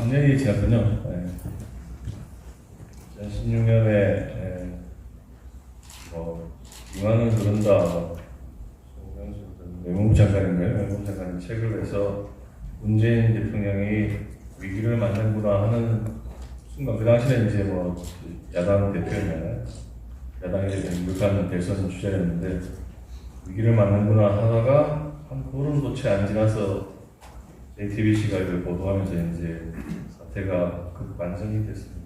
3년이 지났군요. 2016년에 이만은 그런다. 외무부 장관인가요? 외무부 장관이 책을 내서 문재인 대통령이 위기를 맞는구나 하는 순간, 그 당시에는 이제 야당 대표였잖아요. 야당이 유력한 대선 주자였는데 위기를 맞는구나 하다가 한 보름도 채 안 지나서 JTBC가 이걸 보도하면서 이제 사태가 급반전이 됐습니다.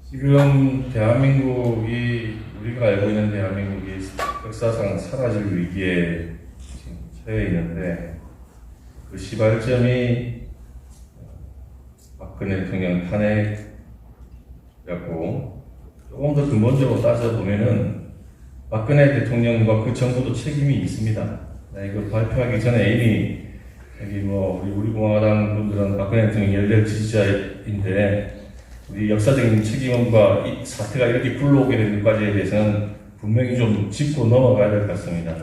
지금 대한민국이, 우리가 알고 있는 대한민국이 역사상 사라질 위기에 지금 처해 있는데, 그 시발점이 박근혜 대통령 탄핵이었고, 조금 더 근본적으로 따져보면은 박근혜 대통령과 그 정부도 책임이 있습니다. 이거 발표하기 전에 이미 여기 우리 공화당 분들은 박근혜 대통령 열렬 지지자인데, 우리 역사적인 책임과 이 사태가 이렇게 굴러오게 된 것까지에 대해서는 분명히 좀 짚고 넘어가야 될 것 같습니다.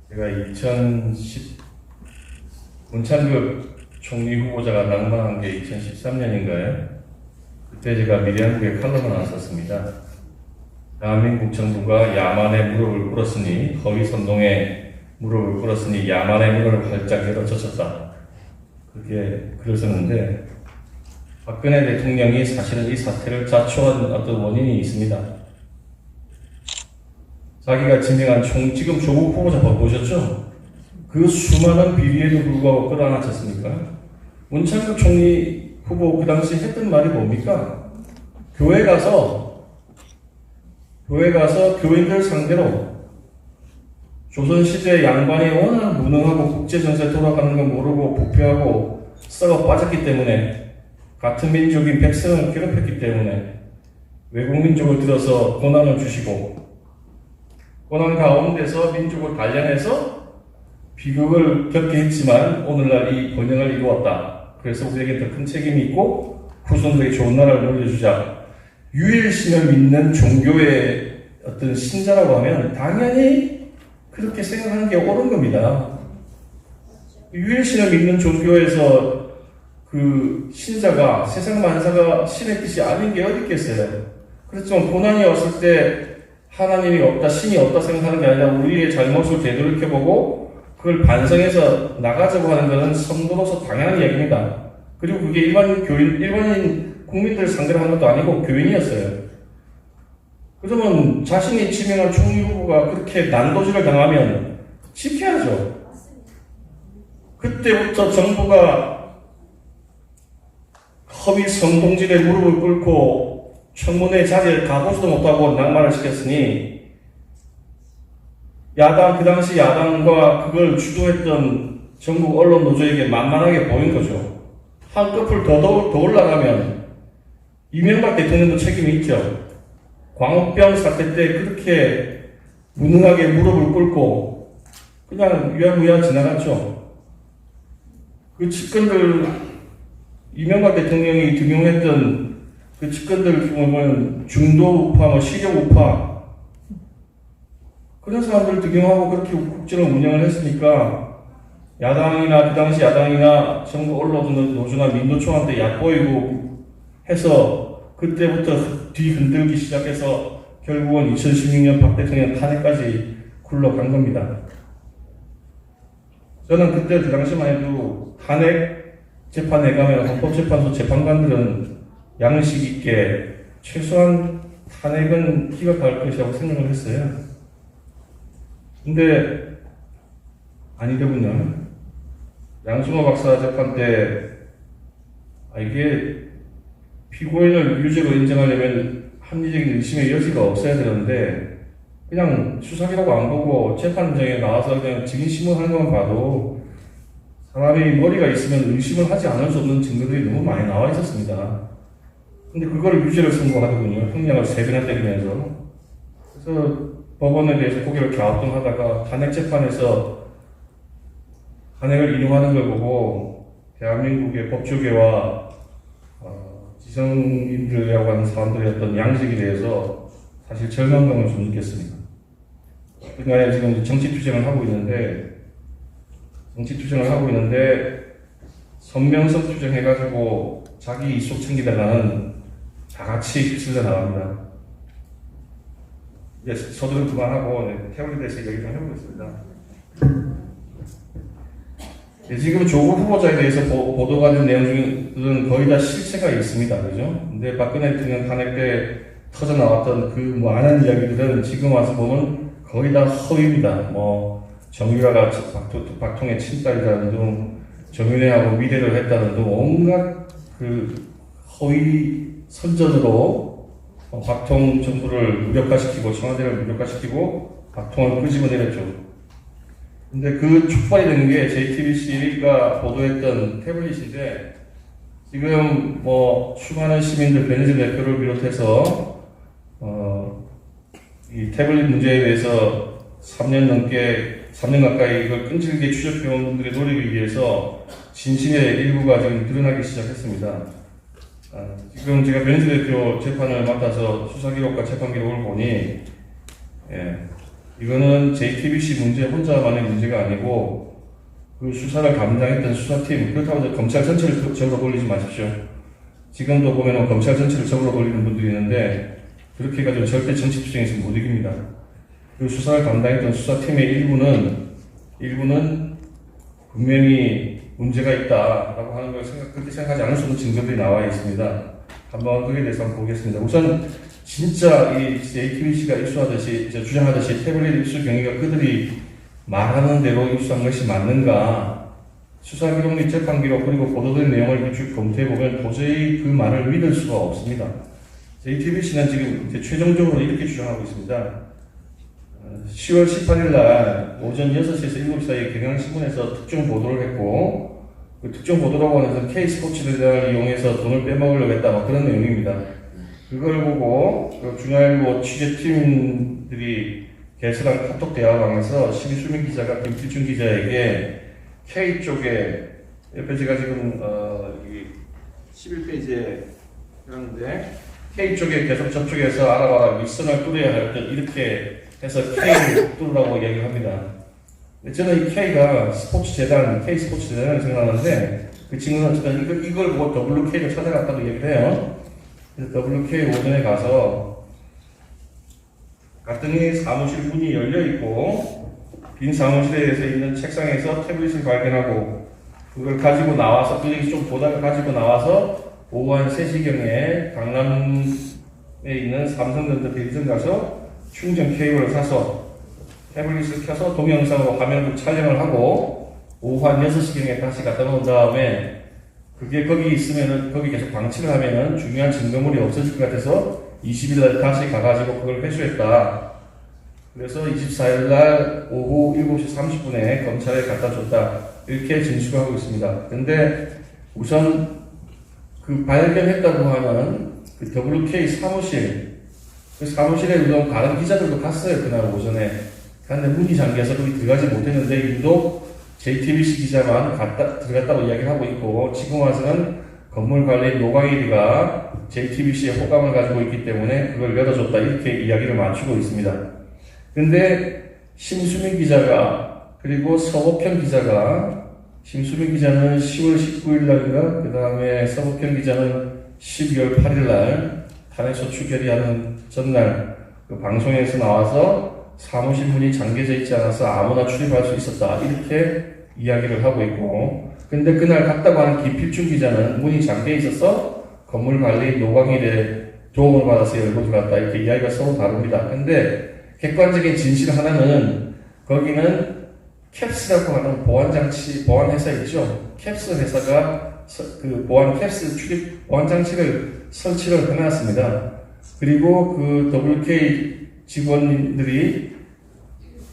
제가 2010 문창극 총리 후보자가 낙마한 게 2013년인가요? 그때 제가 미래한국에 칼럼을 하나 썼습니다. 대한민국 정부가 야만의 무릎을 꿇었으니, 허위 선동에 무릎을 꿇었으니 야만의 문을 활짝 열어 젖혔다. 그렇게 글을 썼는데, 박근혜 대통령이 사실은 이 사태를 자초한 어떤 원인이 있습니다. 자기가 지명한 지금 조국 후보자 보셨죠? 그 수많은 비리에도 불구하고 끌어안았습니까? 문창극 총리 후보 그 당시 했던 말이 뭡니까? 교회 가서 교인들 상대로 조선시대 양반이 워낙 무능하고 국제정세 돌아가는 거 모르고 부패하고 썩어 빠졌기 때문에, 같은 민족인 백성을 괴롭혔기 때문에 외국 민족을 들어서 고난을 주시고, 고난 가운데서 민족을 단련해서 비극을 겪게 했지만 오늘날 이 번영을 이루었다. 그래서 우리에게 더 큰 책임이 있고 후손들에게 좋은 나라를 물려주자. 유일신을 믿는 종교의 어떤 신자라고 하면 당연히 그렇게 생각하는 게 옳은 겁니다. 유일신을 믿는 종교에서 그 신자가, 세상 만사가 신의 뜻이 아닌 게 어디 있겠어요. 그렇지만 고난이 왔을 때 하나님이 없다, 신이 없다 생각하는 게 아니라 우리의 잘못을 되돌이켜보고 그걸 반성해서 나가자고 하는 것은 성도로서 당연한 이야기입니다. 그리고 그게 일반인 국민들 상대로 하는 것도 아니고 교인이었어요. 그러면 자신이 지명한 총리 후보가 그렇게 난도질을 당하면 지켜야죠. 그때부터 정부가 허위 성동질에 무릎을 꿇고 청문회 자리를 가보지도 못하고 낙마를 시켰으니, 그 당시 야당과 그걸 주도했던 전국 언론 노조에게 만만하게 보인 거죠. 한꺼풀 더 올라가면 이명박 대통령도 책임이 있죠. 광우병 사태 때 그렇게 무능하게 무릎을 꿇고 그냥 유야무야 지나갔죠. 그 측근들, 이명박 대통령이 등용했던 그 측근들 보면 중도 우파, 시력 우파, 그런 사람들 등용하고 그렇게 국정을 운영을 했으니까 야당이나, 그 당시 야당이나 정부 언론 노조나 민노총한테 얕보이고 해서 그때부터 뒤흔들기 시작해서 결국은 2016년 박 대통령 탄핵까지 굴러간 겁니다. 저는 그때 그 당시만 해도 탄핵 재판에 가면 헌법재판소 재판관들은 양식 있게 최소한 탄핵은 기각할 것이라고 생각을 했어요. 근데 아니더군요. 양승호 박사 재판 때 이게 피고인을 유죄로 인정하려면 합리적인 의심의 여지가 없어야 되는데, 그냥 수사기라고 안 보고 재판장에 나와서 그냥 증인신문하는 것만 봐도 사람이 머리가 있으면 의심을 하지 않을 수 없는 증거들이 너무 많이 나와 있었습니다. 근데 그걸 유죄를 선고하더군요. 형량을 3배나 때리면서. 그래서 법원에 대해서 고개를 갸우뚱하다가 탄핵 재판에서 탄핵을 인용하는 걸 보고 대한민국의 법조계와 지성인들이라고 하는 사람들의 어떤 양식에 대해서 사실 절망감을 좀 느꼈습니다. 그간에 지금 정치 투쟁을 하고 있는데 선명성 투쟁해가지고 자기 이속 챙기다가는 다 같이 휩쓸려 나갑니다. 이제 서두른 그만하고 태블릿에 대해서 얘기 좀 해보겠습니다. 지금 조국 후보자에 대해서 보도가 된 내용 중에는 거의 다 실체가 있습니다. 그죠? 근데 박근혜 대통령 탄핵 때 터져 나왔던 그 많은 이야기들은 지금 와서 보면 거의 다 허위입니다. 정유라가 박통의 친딸이라는 등 정윤회하고 미대를 했다는 등 온갖 그 허위 선전으로 박통 정부를 무력화시키고 청와대를 무력화시키고 박통을 끄집어내렸죠. 근데 그 촉발이 된 게 JTBC가 보도했던 태블릿인데 지금 수많은 시민들 베네즈 대표를 비롯해서 이 태블릿 문제에 대해서 3년 가까이 이걸 끈질기게 추적해온 분들의 노력에 의해서 진실의 일부가 지금 드러나기 시작했습니다. 지금 제가 베네즈 대표 재판을 맡아서 수사기록과 재판기록을 보니 이거는 JTBC 문제 혼자만의 문제가 아니고 그 수사를 감당했던 수사팀, 그렇다고 해서 검찰 전체를 적으로 돌리지 마십시오. 지금도 보면 검찰 전체를 적으로 돌리는 분들이 있는데 그렇게 해가지고 절대 정치 투쟁에서 못 이깁니다. 그 수사를 감당했던 수사팀의 일부는 분명히 문제가 있다라고 하는 걸 그렇게 생각하지 않을 수 없는 증거들이 나와 있습니다. 한번 그에 대해서 한번 보겠습니다. 우선 진짜 이 JTBC가 입수하듯이 주장하듯이 태블릿 입수 경위가 그들이 말하는 대로 입수한 것이 맞는가? 수사 기록 및 재판 기록 그리고 보도된 내용을 쭉 검토해 보면 도저히 그 말을 믿을 수가 없습니다. JTBC는 지금 이제 최종적으로 이렇게 주장하고 있습니다. 10월 18일 날 오전 6시에서 7시 사이에 경향신문에서 특정 보도를 했고 그 특정 보도라고 하는 것은 K스포츠를 이용해서 돈을 빼먹으려고 했다 그런 내용입니다. 그걸 보고 중앙일보 취재팀들이 개설한 카톡 대화방에서 심수민 기자가 김필중 기자에게 K쪽에 옆에 제가 지금 11페이지에 하는데 K쪽에 계속 저쪽에서 알아봐라 윗선을 뚫어야 할 때 이렇게 해서 K를 뚫으라고 이야기를 합니다. 저는 이 K가 스포츠재단, K스포츠재단을 생각하는데 그 친구는 어쨌든 이걸 보고 WK를 찾아갔다고 얘기를 해요. 그래서 WK 오전에 가서 갔더니 사무실 문이 열려있고 빈 사무실에 있는 책상에서 태블릿을 발견하고 그걸 가지고 나와서 그 좀 보다가 가지고 나와서 오후 한 3시경에 강남에 있는 삼성전자 대리점 가서 충전 케이블을 사서 태블릿을 켜서 동영상으로 화면으로 촬영을 하고 오후 한 6시경에 다시 갖다 놓은 다음에 그게 거기 있으면은 거기 계속 방치를 하면은 중요한 증거물이 없어질 것 같아서 20일날 다시 가가지고 그걸 회수했다. 그래서 24일날 오후 7시 30분에 검찰에 갖다 줬다. 이렇게 진술을 하고 있습니다. 근데 우선 그 발견했다고 하는 그 WK 사무실, 그 사무실에 우선 다른 기자들도 갔어요. 그날 오전에. 근데 문이 잠겨서 거기 들어가지 못했는데 유독 JTBC 기자만 들어갔다고 이야기를 하고 있고 지금 와서는 건물 관리인 노광일이가 JTBC의 호감을 가지고 있기 때문에 그걸 열어줬다 이렇게 이야기를 맞추고 있습니다. 근데 심수민 기자가 그리고 서복현 기자가 심수민 기자는 10월 19일 날인가 그 다음에 서복현 기자는 12월 8일 날 탄핵소추 결의하는 전날 그 방송에서 나와서 사무실 문이 잠겨져 있지 않아서 아무나 출입할 수 있었다 이렇게 이야기를 하고 있고 근데 그날 갔다고 하는 김필중 기자는 문이 잠겨 있어서 건물 관리인 노광일의 도움을 받아서 열고 들어갔다 이렇게 이야기가 서로 다릅니다. 근데 객관적인 진실 하나는 거기는 캡스라고 하는 보안장치, 보안회사 있죠. 캡스 회사가 그 캡스 출입 보안장치를 설치를 해놨습니다. 그리고 그 WK 직원들이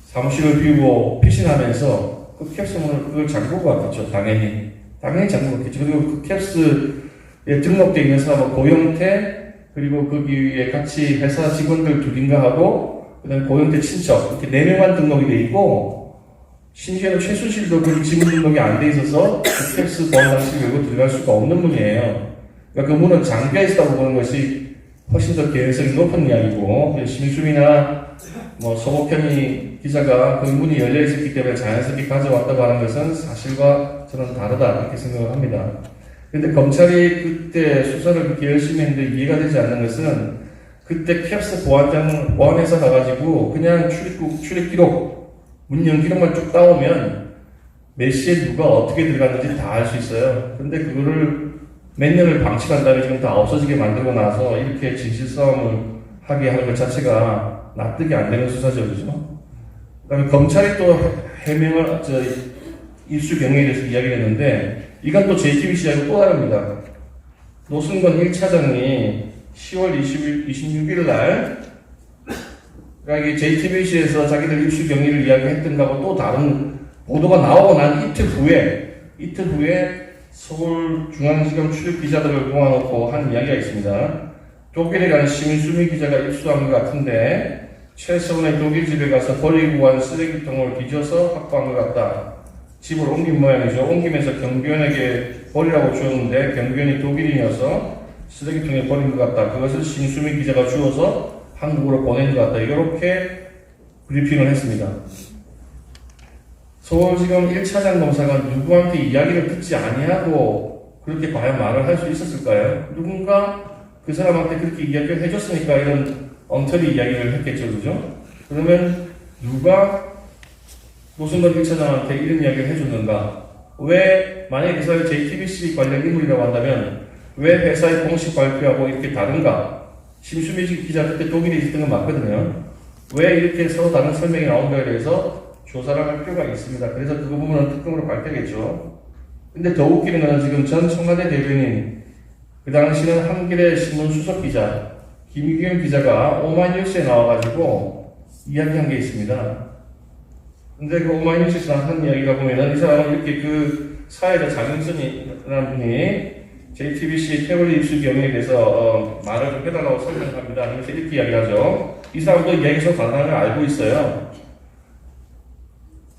사무실을 비우고 피신하면서 그 캡스 문을 그걸 잠그고 왔겠죠. 당연히 잠그고 왔겠죠. 그리고 그 캡스에 등록되어 있는 사람은 고영태 그리고 거기에 같이 회사 직원들 둘인가 하고 그다음에 고영태 친척 이렇게 4명만 등록이 돼 있고 심지어는 최순실도 그 지문 등록이 안 돼 있어서 그 캡스 보안장치를 열고 들어갈 수가 없는 문이에요. 그러니까 그 문은 잠겨 있다고 보는 것이 훨씬 더 개연성이 높은 이야기고 심수미나 서복현이 기자가 그 문이 열려 있었기 때문에 자연스럽게 가져왔다고 하는 것은 사실과 저는 다르다 이렇게 생각을 합니다. 근데 검찰이 그때 수사를 그렇게 열심히 했는데 이해가 되지 않는 것은 그때 캡스 보안회사 가가지고 그냥 출입 기록, 문연 기록만 쭉 따오면 몇 시에 누가 어떻게 들어갔는지 다 알 수 있어요. 근데 그거를 몇 년을 방치한 다음에 지금 다 없어지게 만들고 나서 이렇게 진실 싸움을 하게 하는 것 자체가 납득이 안 되는 수사죠, 그죠? 그다음에 검찰이 또 해명을, 입수 경위에 대해서 이야기를 했는데, 이건 또 JTBC하고 또 다릅니다. 노승건 1차장이 10월 26일 날, 그러니까 JTBC에서 자기들 입수 경위를 이야기했던 거하고 또 다른 보도가 나오고 난 이틀 후에 서울중앙지검 출입 기자들을 모아놓고 한 이야기가 있습니다. 독일에 간 심수미 기자가 입수한 것 같은데 최서원의 독일 집에 가서 버리고 간 쓰레기통을 뒤져서 확보한 것 같다. 집을 옮긴 모양이죠. 옮기면서 경비원에게 버리라고 주었는데 경비원이 독일인이어서 쓰레기통에 버린 것 같다. 그것을 심수미 기자가 주어서 한국으로 보낸 것 같다. 이렇게 브리핑을 했습니다. 서울지검 1차장 검사가 누구한테 이야기를 듣지 아니하고 그렇게 과연 말을 할 수 있었을까요? 누군가 그 사람한테 그렇게 이야기를 해줬으니까 이런 엉터리 이야기를 했겠죠, 그죠? 그러면 누가 노승건 1차장한테 이런 이야기를 해줬는가? 왜, 만약에 그 사람이 JTBC 관련 인물이라고 한다면 왜 회사의 공식 발표하고 이렇게 다른가? 심수미 기자 그때 독일에 있었던 건 맞거든요. 왜 이렇게 서로 다른 설명이 나온가에 대해서 조사를 할 필요가 있습니다. 그래서 그 부분은 특검으로 밝혀야겠죠. 근데 더 웃기는 건 지금 전 청와대 대변인, 그 당시는 한겨레 신문 수석 기자, 김유경 기자가 오마이뉴스에 나와가지고 이야기한 게 있습니다. 근데 그 오마이뉴스에서 한 이야기가 보면은 이 사람은 이렇게 그 사회자 장윤선이라는 분이 JTBC 태블릿 입수 경위에 대해서 말을 좀 해달라고 설명합니다. 그래서 이렇게 이야기하죠. 이 사람도 이야기에서 다른 걸 알고 있어요.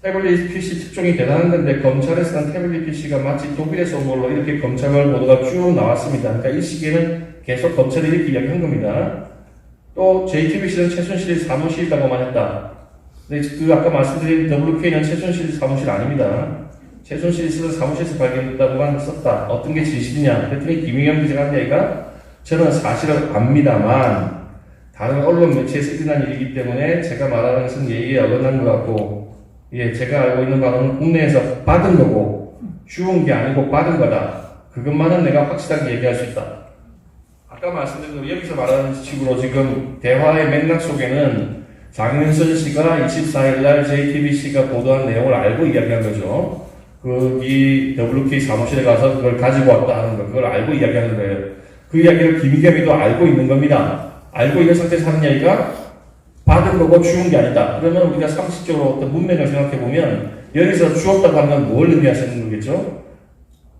태블릿 PC 특종이 대단한 건데 검찰에서는 태블릿 PC가 마치 독일에서 온 걸로 이렇게 검찰 보도가 쭉 나왔습니다. 그러니까 이 시기에는 계속 검찰이 이렇게 이야기한 겁니다. 또 JTBC는 최순실이 사무실이라고만 했다. 근데 그 아까 말씀드린 WK는 최순실 사무실 아닙니다. 최순실이 쓰던 사무실에서 발견됐다고만 썼다. 어떤 게 진실이냐? 그랬더니 김희겸 기자가 한 이야기가 저는 사실을 압니다만 다른 언론 매체에서 일어난 일이기 때문에 제가 말하는 것은 예의에 어긋난 것 같고 예, 제가 알고 있는 바로는 국내에서 받은 거고 주운 게 아니고 받은 거다. 그것만은 내가 확실하게 얘기할 수 있다. 아까 말씀드린 대로 여기서 말하는 식으로 지금 대화의 맥락 속에는 장윤선 씨가 24일 날 JTBC가 보도한 내용을 알고 이야기한 거죠. 이 WK 사무실에 가서 그걸 가지고 왔다 하는 거, 그걸 알고 이야기하는 거예요. 그 이야기를 김희겸이도 알고 있는 겁니다. 알고 있는 상태에서 하는 이야기가 받은 거고 주운 게 아니다. 그러면 우리가 상식적으로 어떤 문맥을 생각해보면 여기서 주었다고 하면 뭘 의미하시는 거겠죠?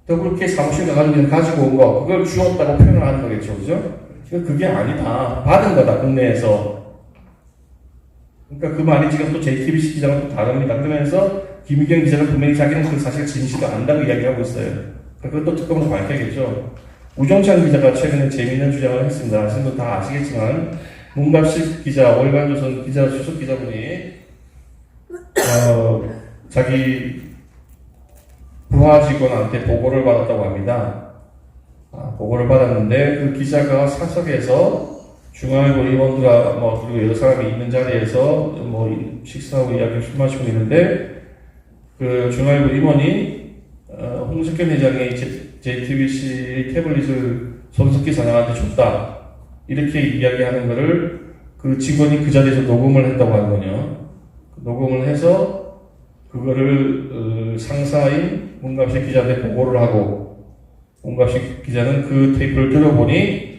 WK 사무실 가지고 온 거, 그걸 주었다고 표현을 하는 거겠죠. 그죠? 그게 아니다. 받은 거다, 국내에서. 그러니까 그 말이 지금 또 JTBC 기자랑 또 다릅니다. 그러면서 김희경 기자는 분명히 자기는 그 사실 진실을 안다고 이야기하고 있어요. 그것도 특검으로 밝혀야겠죠. 우종찬 기자가 최근에 재미있는 주장을 했습니다. 아시는 분 다 아시겠지만 문갑식 기자, 월간조선 기자 수석 기자분이 자기 부하 직원한테 보고를 받았다고 합니다. 보고를 받았는데 그 기자가 사석에서 중앙일보 임원들과 그리고 여러 사람이 있는 자리에서 식사하고 이야기 술 마시고 있는데 그 중앙일보 임원이 홍석현 회장이 JTBC 태블릿을 손석희 사장한테 줬다. 이렇게 이야기하는 거를 그 직원이 그 자리에서 녹음을 했다고 하거든요. 녹음을 해서 그거를 상사인 문갑식 기자한테 보고를 하고 문갑식 기자는 그 테이프를 들어보니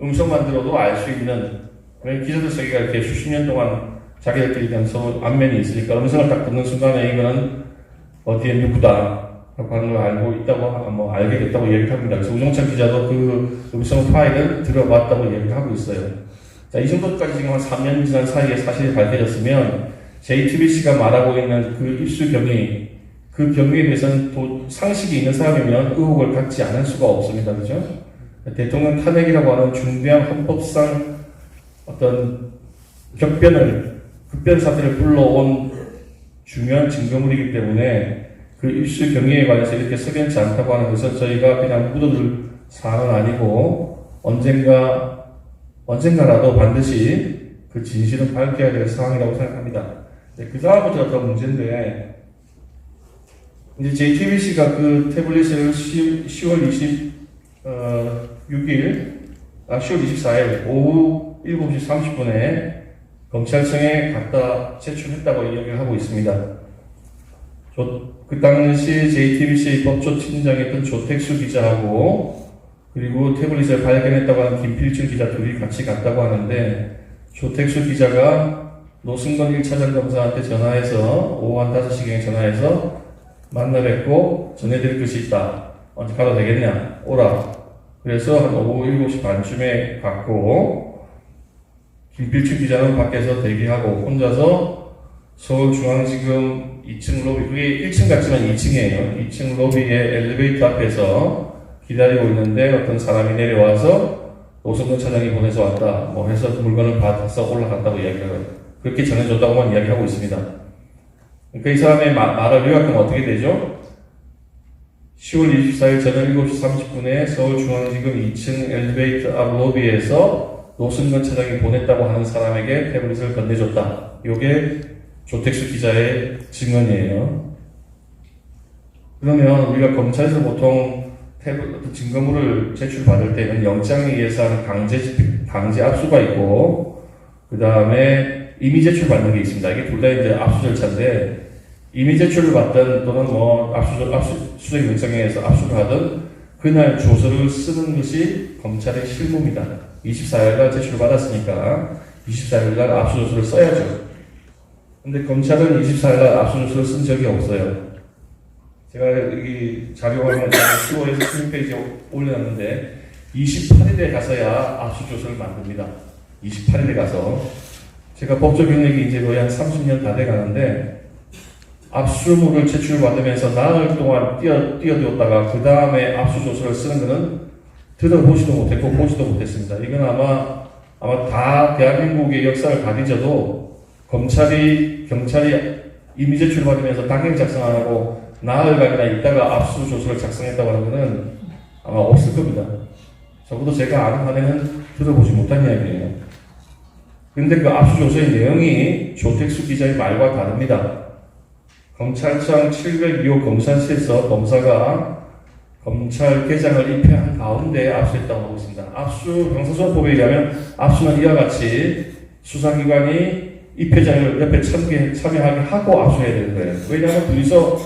음성만 들어도 알 수 있는, 왜 기자들 세계가 이렇게 수십 년 동안 자기들끼리 대한 서로 안면이 있으니까 음성을 딱 듣는 순간에 이거는 어디에 누구다 라고 하는 걸 알고 있다고, 알게 됐다고 얘기를 합니다. 그래서 우종찬 기자도 그 음성 파일을 들어봤다고 얘기를 하고 있어요. 자, 이 정도까지 지금 한 3년 지난 사이에 사실이 밝혀졌으면 JTBC가 말하고 있는 그 입수 경위, 그 경위에 대해서는 상식이 있는 사람이면 의혹을 갖지 않을 수가 없습니다. 그죠? 대통령 탄핵이라고 하는 중대한 헌법상 어떤 급변 사태를 불러온 중요한 증거물이기 때문에 그 입수 경위에 관해서 이렇게 석연치 않다고 하는 것은 저희가 그냥 묻어둘 사안은 아니고 언젠가라도 반드시 그 진실은 밝혀야 될 상황이라고 생각합니다. 그 다음부터 어떤 문제인데, 이제 JTBC가 그 태블릿을 10월 24일 오후 7시 30분에 검찰청에 갖다 제출했다고 이야기를 하고 있습니다. 그 당시 JTBC 법조팀장이었던 조택수 기자하고 그리고 태블릿을 발견했다고 하는 김필준 기자 둘이 같이 갔다고 하는데, 조택수 기자가 노승건 1차장 검사한테 전화해서 오후 한 5시경에 전화해서 만나 뵙고 전해드릴 것이 있다. 언제 가도 되겠냐? 오라. 그래서 한 오후 7시 반쯤에 갔고, 김필준 기자는 밖에서 대기하고 혼자서 서울중앙지검 2층 로비, 그게 1층 같지만 2층이에요. 2층 로비의 엘리베이터 앞에서 기다리고 있는데 어떤 사람이 내려와서 노승근 차장이 보내서 왔다. 뭐 해서 그 물건을 받아서 올라갔다고 이야기하고, 그렇게 전해줬다고만 이야기하고 있습니다. 그러니까 이 사람의 말을 요약하면 어떻게 되죠? 10월 24일 저녁 7시 30분에 서울중앙지검 2층 엘리베이터 앞 로비에서 노승근 차장이 보냈다고 하는 사람에게 태블릿을 건네줬다. 이게 조택수 기자의 증언이에요. 그러면 우리가 검찰에서 보통 증거물을 제출받을 때는 영장에 의해서 하는 강제 압수가 있고, 그 다음에 이미 제출받는 게 있습니다. 이게 둘 다 이제 압수 절차인데, 이미 제출을 받든 또는 뭐 압수수색 영장에 의해서 압수를 하든 그날 조서를 쓰는 것이 검찰의 실무입니다. 24일날 제출받았으니까 24일날 압수조서를 써야죠. 근데 검찰은 24일날 압수조서를 쓴 적이 없어요. 제가 여기 자료화면 15에서 16페이지에 올려놨는데 28일에 가서야 압수조서를 만듭니다. 28일에 가서. 제가 법조 경력이 이제 거의 한 30년 다 돼가는데, 압수물을 제출받으면서 나흘 동안 뛰어들었다가 그 다음에 압수조서를 쓰는 것은 들어보지도 못했고 보지도 못했습니다. 이건 아마 다 대한민국의 역사를 다 뒤져도 경찰이 이미 제출받으면서 당일 작성 안 하고 나흘간이나 있다가 압수조서를 작성했다고 하는 것은 아마 없을 겁니다. 적어도 제가 아는 한에는 들어보지 못한 이야기예요. 근데 그 압수조서의 내용이 조택수 기자의 말과 다릅니다. 검찰청 702호 검사실에서 검사가 검찰개장을 입회한 가운데 압수했다고 하고 있습니다. 형사소송법에 의하면 압수는 이와 같이 수사기관이 입회장을 옆에 참여하게 하고 압수해야 되는 거예요. 왜냐하면 둘이서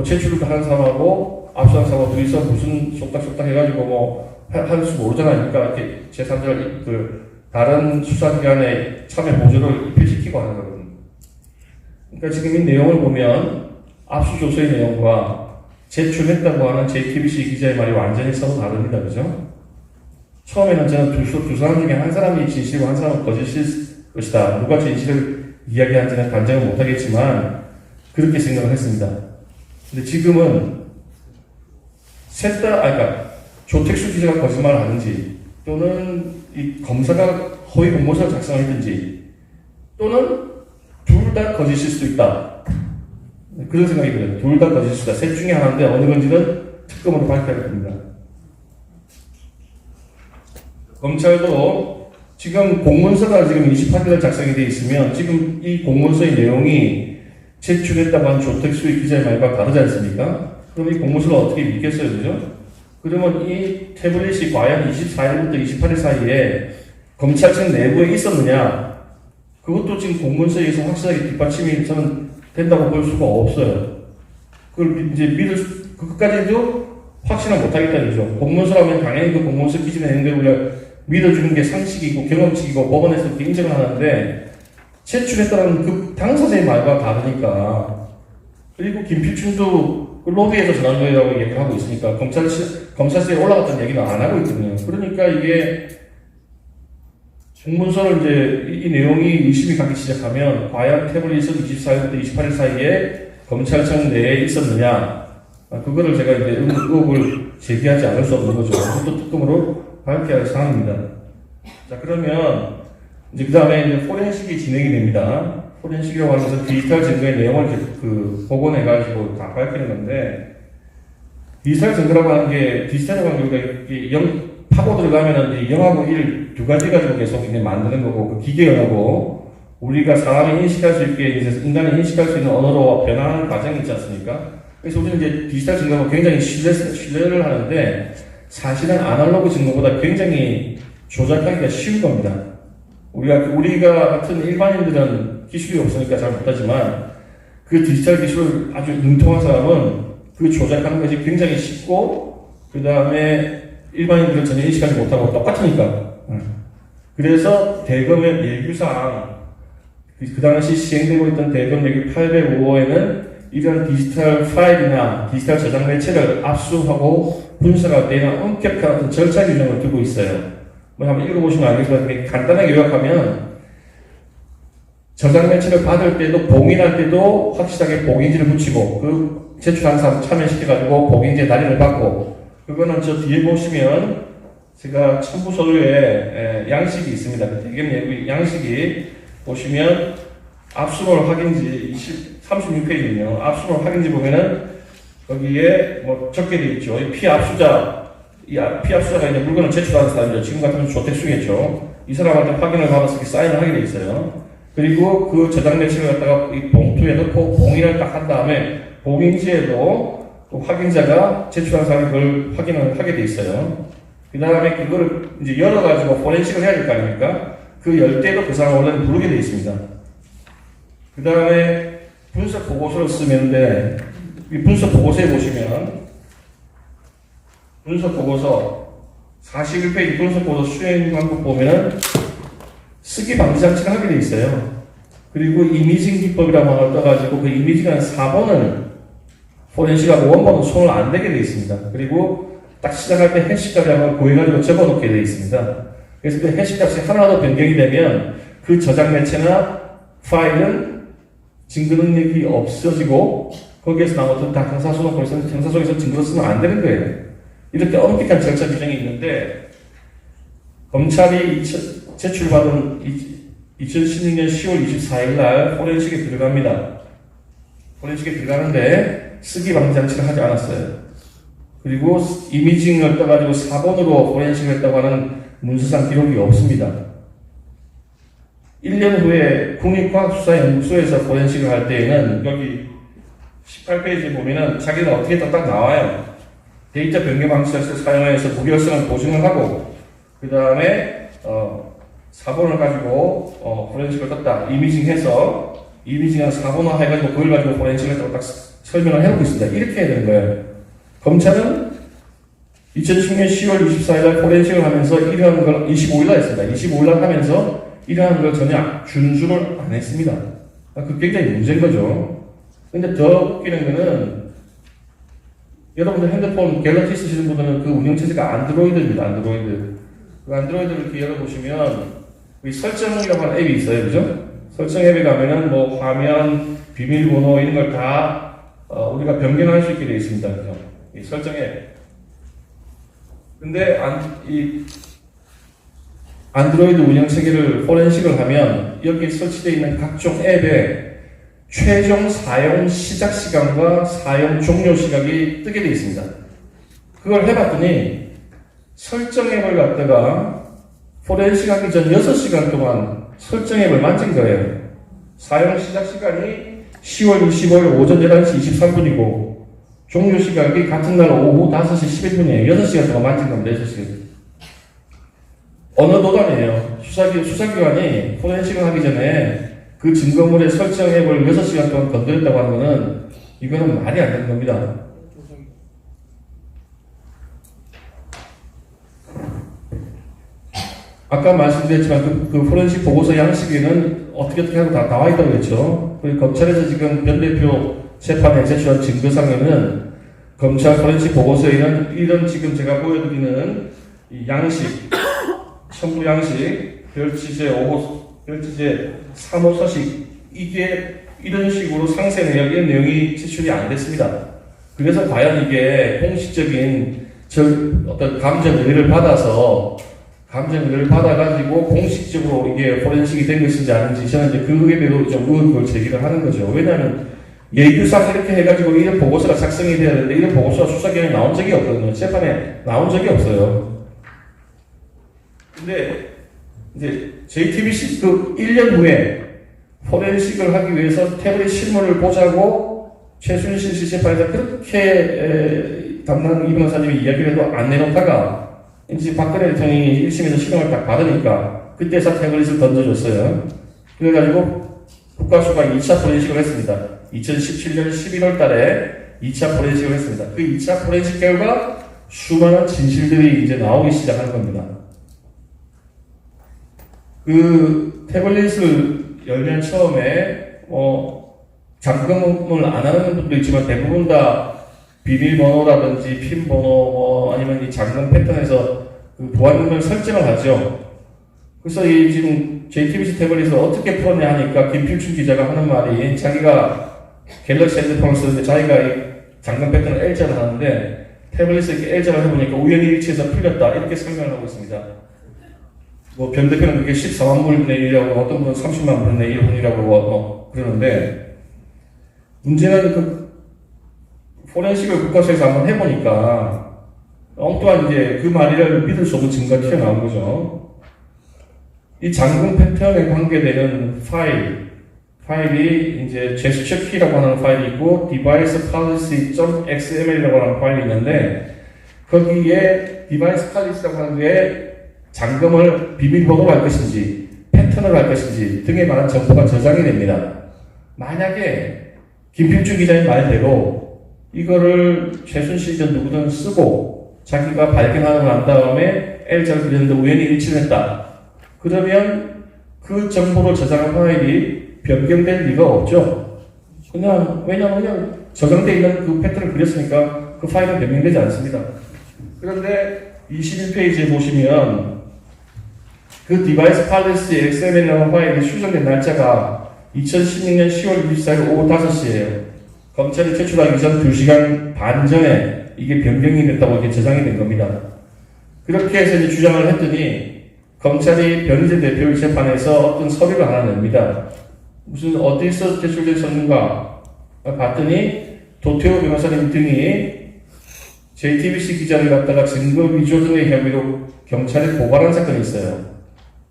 제출을 하는 사람하고 압수한 사람하고 둘이서 무슨 속닥속닥 해가지고 할 수 모르잖아요. 그러니까 이렇게 제3자 다른 수사기관의 참여 보조를 입회시키고 하는 거거든요. 그러니까 지금 이 내용을 보면 압수조서의 내용과 제출했다고 하는 JTBC 기자의 말이 완전히 서로 다릅니다. 그죠? 처음에는 저는 두 사람 중에 한 사람이 진실이고 한 사람은 거짓일 것이다. 누가 진실을 이야기한지는 단정을 못하겠지만 그렇게 생각을 했습니다. 근데 지금은 그러니까 조택수 기자가 거짓말을 하는지, 또는 이 검사가 허위 공모서를 작성했든지, 또는 둘 다 거짓일 수도 있다. 그런 생각이 들어요. 둘 다 거짓일 수도 있다. 셋 중에 하나인데 어느 건지는 특검으로 밝혀야 됩니다. 검찰도 지금 공문서가 지금 28일 작성이 되어 있으면 지금 이 공문서의 내용이 제출했다고 한 조택수의 기자의 말과 다르지 않습니까? 그럼 이 공문서를 어떻게 믿겠어요, 그죠? 그러면 이 태블릿이 과연 24일부터 28일 사이에 검찰청 내부에 있었느냐? 그것도 지금 공문서에 의해서 확실하게 뒷받침이 저는 된다고 볼 수가 없어요. 그걸 이제 그것까지도 확신을 못하겠다는 거죠. 공문서라면 당연히 그 공문서 기준에 내용대로 믿어주는 게 상식이고 경험칙이고 법원에서 그렇게 인정을 하는데, 제출했다는 그 당사자의 말과 다르니까. 그리고 김필준도 그 로비에서 전한 거라고 얘기를 하고 있으니까 검찰실에 올라갔다는 얘기는 안 하고 있거든요. 그러니까 이게 공문서를 이제 이 내용이 의심이 가기 시작하면 과연 태블릿은 24일부터 28일 사이에 검찰청 내에 있었느냐, 그거를 제가 이제 의혹을 제기하지 않을 수 없는 거죠. 그것도 특검으로 밝혀야 할 사항입니다. 자, 그러면 이제 그 다음에 이제 포렌식이 진행이 됩니다. 포렌식이라고 하는 것은 디지털 증거의 내용을 복원해가지고 다 밝히는 건데, 디지털 증거라고 하는 게, 디지털이라고 하는 게 파고 들어가면은 0하고 1 두 가지 가지고 계속 이제 만드는 거고, 그 기계 언어고, 우리가 사람이 인식할 수 있게, 이제 인간이 인식할 수 있는 언어로 변화하는 과정이 있지 않습니까? 그래서 우리는 이제 디지털 증거가 굉장히 신뢰를 하는데, 사실은 아날로그 증거보다 굉장히 조작하기가 쉬운 겁니다. 우리가 같은 일반인들은 기술이 없으니까 잘 못하지만, 그 디지털 기술을 아주 능통한 사람은 그 조작하는 것이 굉장히 쉽고, 그 다음에 일반인들은 전혀 인식하지 못하고 똑같으니까. 그래서 대검의 예규상, 그 당시 시행되고 있던 대검 예규 805호에는 이런 디지털 파일이나 디지털 저장 매체를 압수하고 분석할 때는 엄격한 어떤 절차 규정을 두고 있어요. 뭐 한번 읽어보시면 알겠지만, 간단하게 요약하면, 저장 매체를 받을 때도, 봉인할 때도 확실하게 봉인지를 붙이고, 그 제출한 사람 참여시켜가지고 봉인지에 날인을 받고, 그거는 저 뒤에 보시면, 제가 첨부 서류에 양식이 있습니다. 그 대검 예규 양식이 보시면, 압수물 확인지 36페이지군요. 압수물 확인지 보면은, 거기에 뭐 적게 되어 있죠. 이 피압수자, 피압수자가 이제 물건을 제출하는 사람이죠. 지금 같으면 조택수겠죠. 이 사람한테 확인을 받아서 이렇게 사인을 하게 돼 있어요. 그리고 그 저장 매체를 갖다가 이 봉투에 넣고 봉인을 딱 한 다음에 봉인지에도 그 확인자가 제출한 사람이 그걸 확인을 하게 돼 있어요. 그 다음에 그거를 이제 열어가지고 포렌식을 해야 될 거 아닙니까? 그 열 때도 그 사람 원래는 부르게 돼 있습니다. 그 다음에 분석 보고서를 쓰면 돼. 이 분석 보고서에 보시면, 분석 보고서 41페이지 분석 보고서 수행 방법 보면은 쓰기 방지 장치를 하게 돼 있어요. 그리고 이미징 기법이라고 하나 떠가지고 그 이미징한 4번을 포렌식하고 원본은 손을 안 대게 돼 있습니다. 그리고 딱 시작할 때 해시값이 한번 구해가지고 적어놓게 돼 있습니다. 그래서 그 해시값이 하나라도 변경이 되면 그 저장 매체나 파일은 증거 능력이 없어지고 거기에서 나온 것은 다 형사소송에서 증거로 쓰면 안 되는 거예요. 이렇게 엄격한 절차 규정이 있는데, 검찰이 제출받은 2016년 10월 24일 날 포렌식에 들어갑니다. 포렌식에 들어가는데 쓰기 방지 장치를 하지 않았어요. 그리고 이미징을 떠가지고 4번으로 포렌식을 했다고 하는 문서상 기록이 없습니다. 1년 후에 국립과학수사연구소에서 포렌식을 할 때에는 여기 18페이지 보면은 자기는 어떻게 딱 나와요. 데이터 변경 방식을 사용해서 무결성을 보증을 하고, 그 다음에 4번을 가지고 포렌식을 떴다. 이미징해서 이미징한 4번화 해가지고 그걸 가지고 포렌식을 했다고 딱 설명을 해놓고 있습니다. 이렇게 해야 되는 거예요. 검찰은 2010년 10월 24일 날 포렌식을 하면서 이러한 걸 25일 날 했습니다. 25일 날 하면서 이러한 걸 전혀 준수를 안 했습니다. 그 굉장히 문제인 거죠. 근데 더 웃기는 거는, 여러분들 핸드폰 갤럭시 쓰시는 분들은 그 운영체제가 안드로이드입니다. 안드로이드. 그 안드로이드를 이렇게 열어보시면, 이 설정이라고 하는 앱이 있어요. 그죠? 설정 앱에 가면은 뭐 화면, 비밀번호 이런 걸 다 우리가 변경할 수 있게 되어 있습니다. 그죠? 이 설정 앱. 근데 이 안드로이드 운영체계를 포렌식을 하면 여기 설치되어 있는 각종 앱에 최종 사용 시작 시간과 사용 종료 시각이 뜨게 되어 있습니다. 그걸 해봤더니 설정 앱을 갖다가 포렌식 하기 전 6시간 동안 설정 앱을 만진 거예요. 사용 시작 시간이 10월 25일 오전 11시 23분이고 종료 시각이 같은 날 오후 5시 11분이에요. 6시간 동안 만진 겁니다. 6시간. 어느 도단이에요. 수사기관이 포렌식을 하기 전에 그 증거물의 설정 앱을 6시간 동안 건드렸다고 하는 거는 이거는 말이 안 되는 겁니다. 아까 말씀드렸지만 그 포렌식 보고서 양식에는 어떻게 하고 다 나와 있다고 그랬죠. 검찰에서 지금 변 대표 재판에 제출한 증거상에는 검찰 포렌식 보고서에는 이런 지금 제가 보여드리는 이 양식, 첨부 양식, 별지제 5호, 별지제 3호 서식, 이게 이런 식으로 상세 내용, 이런 내용이 제출이 안 됐습니다. 그래서 과연 이게 공식적인 어떤 감정 의뢰를 받아서 감정을 받아가지고 공식적으로 이게 포렌식이 된 것인지 아닌지 저는 이제 그거에 대해서 좀 의혹을 제기를 하는 거죠. 왜냐하면 예규상 이렇게 해가지고 이런 보고서가 작성이 돼야 되는데 이런 보고서가 수사기관에 나온 적이 없거든요. 재판에 나온 적이 없어요. 근데 이제 JTBC 그 1년 후에 포렌식을 하기 위해서 태블릿 실물을 보자고 최순실 씨 재판에서 그렇게 담당 이 변호사님이 이야기를 해도 안 내놓다가 이제 박근혜 대통령이 1심에서 실형을 딱 받으니까 그때서 태블릿을 던져줬어요. 그래가지고 국가수가 2차 포렌식을 했습니다. 2017년 11월 달에 2차 포렌식을 했습니다. 그 2차 포렌식 결과 수많은 진실들이 이제 나오기 시작하는 겁니다. 그 태블릿을 열면 처음에 잠금을 안 하는 분도 있지만 대부분 다 비밀번호라든지 핀번호 아니면 이 잠금 패턴에서 그 보안을 설정을 하죠. 그래서 이 지금 JTBC 태블릿을 어떻게 풀었냐 하니까 김필춘 기자가 하는 말이 자기가 갤럭시 핸드폰을 쓰는데 자기가 이 잠금 패턴을 L자를 하는데 태블릿을 이렇게 L자를 해보니까 우연히 일치해서 풀렸다 이렇게 설명을 하고 있습니다. 뭐 변 대표는 그게 14만 분의 1이라고 어떤 분은 30만 분의 1이라고 그러는데 문제는 그 포렌식을 국가수에서 한번 해보니까 엉뚱한 이제 그 말을 믿을 수 없는 증거가 튀어나온 거죠. 이 잠금 패턴에 관계되는 파일이 이제 제스처 키라고 하는 파일이 있고 device policy.xml이라고 하는 파일이 있는데 거기에 device policy라고 하는 게 잠금을 비밀번호로 할 것인지 패턴을 할 것인지 등에 관한 정보가 저장이 됩니다. 만약에 김필준 기자의 말대로 이거를 최순실 전 누구든 쓰고 자기가 발견하고 난 다음에 L자를 그렸는데 우연히 일치를 했다. 그러면 그 정보를 저장한 파일이 변경될 리가 없죠. 왜냐하면 그냥 저장되어 있는 그 패턴을 그렸으니까 그 파일은 변경되지 않습니다. 그런데 21페이지에 보시면 그 디바이스 팔레스 XML이라는 파일이 수정된 날짜가 2016년 10월 24일 오후 5시예요. 검찰이 제출하기 전 2시간 반 전에 이게 변경이 됐다고 이렇게 저장이 된 겁니다. 그렇게 해서 이제 주장을 했더니 검찰이 변희재 대표 재판에서 어떤 서류를 하나 냅니다. 무슨 어디서 제출된 서류인가 봤더니 도태우 변호사님 등이 JTBC 기자를 갖다가 증거 위조 등의 혐의로 경찰에 고발한 사건이 있어요.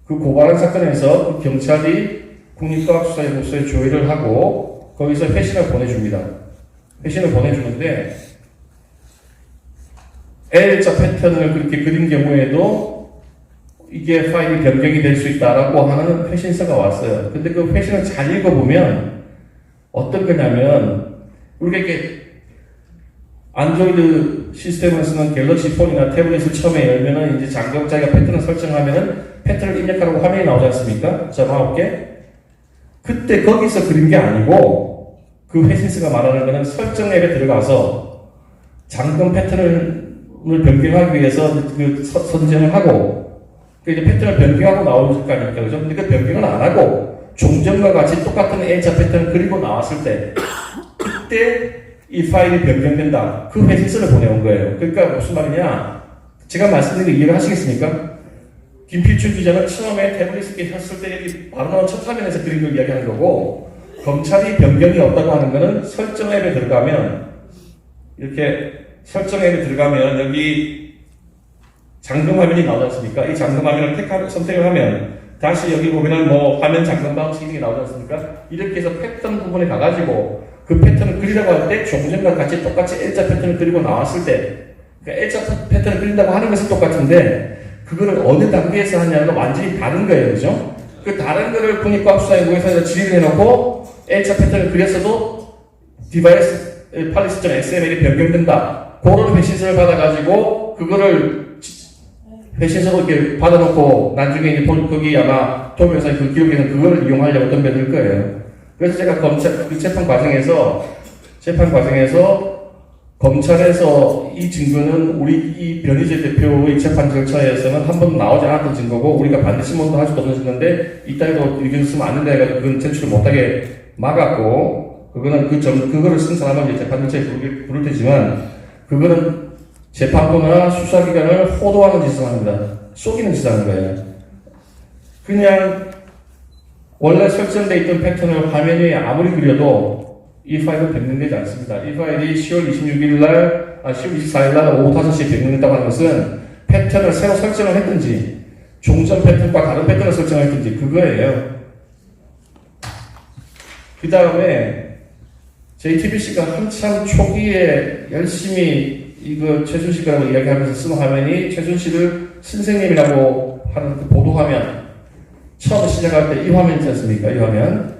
그 고발한 사건에서 경찰이 국립과학수사연구소에 조회를 하고 거기서 회신을 보내줍니다. 회신을 보내주는데 L자 패턴을 그렇게 그린 경우에도 이게 파일이 변경이 될 수 있다라고 하는 회신서가 왔어요. 근데 그 회신을 잘 읽어보면 어떤 거냐면 우리가 이렇게 안드로이드 시스템을 쓰는 갤럭시 폰이나 태블릿을 처음에 열면은 이제 자기가 패턴을 설정하면은 패턴을 입력하라고 화면이 나오지 않습니까? 자, 봐볼게. 그때 거기서 그린 게 아니고 그 회신서가 말하는 거는 설정 앱에 들어가서 잠금 패턴을 변경하기 위해서 그 선정을 하고 그 이제 패턴을 변경하고 나올 거 아닙니까? 그죠? 근데 그 변경을 안 하고 종전과 같이 똑같은 L자 패턴을 그리고 나왔을 때 그때 이 파일이 변경된다. 그 회신서를 보내온 거예요. 그러니까 무슨 말이냐? 제가 말씀드린 거 이해를 하시겠습니까? 김필춘 기자는 처음에 태블릿을 켰을 때 여기 바로 나온 첫 화면에서 그린 걸 이야기하는 거고 검찰이 변경이 없다고 하는 거는 설정 앱에 들어가면 이렇게 설정 앱에 들어가면 여기 잠금 화면이 나오지 않습니까? 이 잠금 화면을 선택을 하면 다시 여기 보면은 뭐 화면 잠금 방식 이런 게 나오지 않습니까? 이렇게 해서 패턴 부분에 가가지고 그 패턴을 그리라고 할 때 종전과 같이 똑같이 L자 패턴을 그리고 나왔을 때 그러니까 L자 패턴을 그린다고 하는 것은 똑같은데 그거를 어느 단계에서 하냐는 완전히 다른 거예요. 그죠? 그 다른 거를 국립과학수사연구소에서 질의를 해놓고 L자 패턴을 그렸어도 디바이스 팔리스.xml이 변경된다. 그런 회신서를 받아가지고 그거를 회신서로 이렇게 받아놓고 나중에 이제 거기 아마 도면서 그 기록에서 그걸 이용하려고 덤벼들 거예요. 그래서 제가 그 재판 과정에서 검찰에서 이 증거는 우리 이 변희재 대표의 재판 절차에서는 한 번도 나오지 않았던 증거고 우리가 반드시 뭔가 할 수도 없는 증거인데 이따위도 의견을 쓰면 안 된다 해가지고 그건 제출을 못하게 막았고 그거는 그거를 쓴 사람은 이제 재판 절차에 부를 테지만 그거는 재판부나 수사기관을 호도하는 짓을 합니다. 속이는 짓을 하는 거예요. 그냥 원래 설정되어 있던 패턴을 화면 위에 아무리 그려도 이 파일은 변경되지 않습니다. 이 파일이 10월 26일 날, 10월 24일 날 오후 5시에 변경됐다고 하는 것은 패턴을 새로 설정을 했든지 종전 패턴과 다른 패턴을 설정을 했든지 그거예요. 그 다음에 JTBC가 한참 초기에 열심히 이거 최순실이라고 이야기하면서 쓴 화면이 최순실을 선생님이라고 하는 그 보도화면 처음 시작할 때 이 화면 있지 않습니까? 이 화면.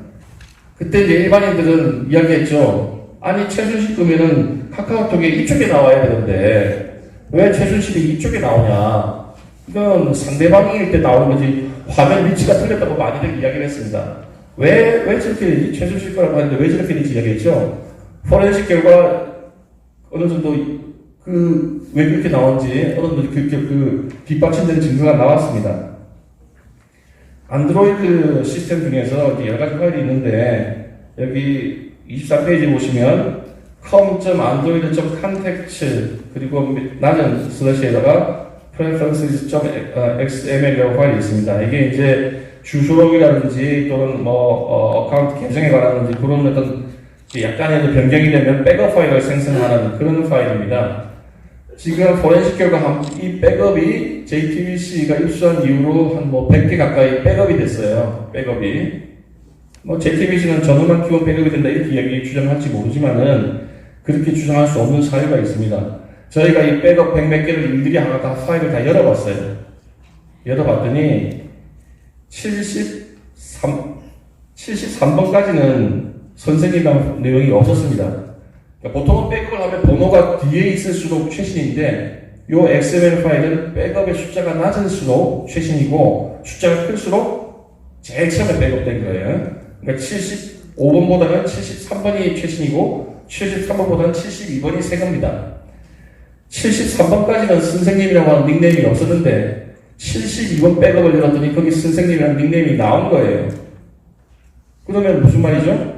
그때 이제 일반인들은 이야기했죠. 아니 최순실 끄면은 카카오톡에 이쪽에 나와야 되는데 왜 최순실이 이쪽에 나오냐. 이건 상대방일 때 나오는 거지 화면 위치가 틀렸다고 많이들 이야기를 했습니다. 왜 저렇게 되지? 최순실 거라고 하는데 왜 저렇게 되지? 이야기했죠. 포렌식 결과 어느 정도 왜 그렇게 나온지 어느 정도 그 뒷받침된 증거가 나왔습니다. 안드로이드 시스템 중에서 여러 가지 파일이 있는데 여기 24페이지 보시면 com.android.context 그리고 낮은 슬래시에다가 preferences.xml이라고 파일이 있습니다. 이게 이제 주소록이라든지 또는 어카운트 계정에 관한지 그런 어떤 약간의 변경이 되면 백업 파일을 생성하는 그런 파일입니다. 지금 포렌식 결과 이 백업이 JTBC가 입수한 이후로 한 100개 가까이 백업이 됐어요. 백업이. JTBC는 전원만 키워 백업이 된다 이렇게 이야기 주장할지 모르지만은 그렇게 주장할 수 없는 사유가 있습니다. 저희가 이 백업 100몇 개를 일일이 하나 다 파일을 다 열어봤어요. 열어봤더니 73번까지는 선생님이랑 내용이 없었습니다. 그러니까 보통은 백업을 하면 번호가 뒤에 있을수록 최신인데 이 XML 파일은 백업의 숫자가 낮을수록 최신이고 숫자가 클수록 제일 처음에 백업된 거예요. 그러니까 75번보다는 73번이 최신이고 73번보다는 72번이 새 겁니다. 73번까지는 선생님이라고 하는 닉네임이 없었는데 72번 백업을 열었더니 거기 선생님이라는 닉네임이 나온 거예요. 그러면 무슨 말이죠?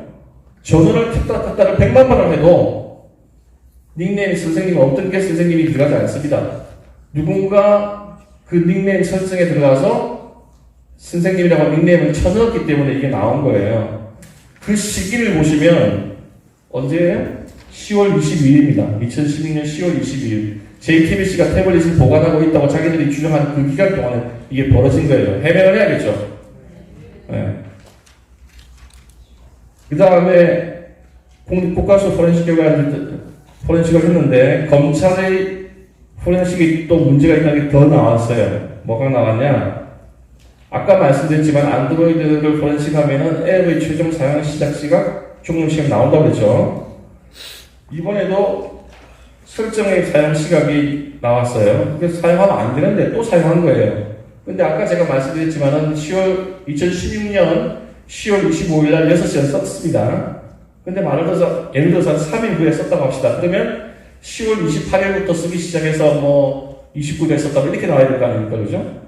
전원을 켰다를 100만 번을 해도 닉네임 선생님 없던 게 선생님이 들어가지 않습니다. 누군가 그 닉네임 설정에 들어가서 선생님이라고 닉네임을 쳐넣었기 때문에 이게 나온 거예요. 그 시기를 보시면 언제예요? 10월 22일입니다. 2016년 10월 22일. JTBC가 태블릿을 보관하고 있다고 자기들이 주장하는 그 기간 동안에 이게 벌어진 거예요. 해명을 해야겠죠. 네. 그 다음에 국가수 포렌식을 했는데 검찰의 포렌식이 또 문제가 있다는 게 더 나왔어요. 뭐가 나왔냐? 아까 말씀드렸지만 안드로이드를 포렌식하면은 앱의 최종 사용 시작 시각, 종료 시각 나온다고 그랬죠. 이번에도 설정의 사용 시각이 나왔어요. 그래서 사용하면 안 되는데 또 사용한 거예요. 근데 아까 제가 말씀드렸지만은 2016년 10월 25일 날 6시에 썼습니다. 근데 예를 들어서 3일 후에 썼다고 합시다. 그러면 10월 28일부터 쓰기 시작해서 29일에 썼다고 이렇게 나와야 될 거 아닙니까? 그죠?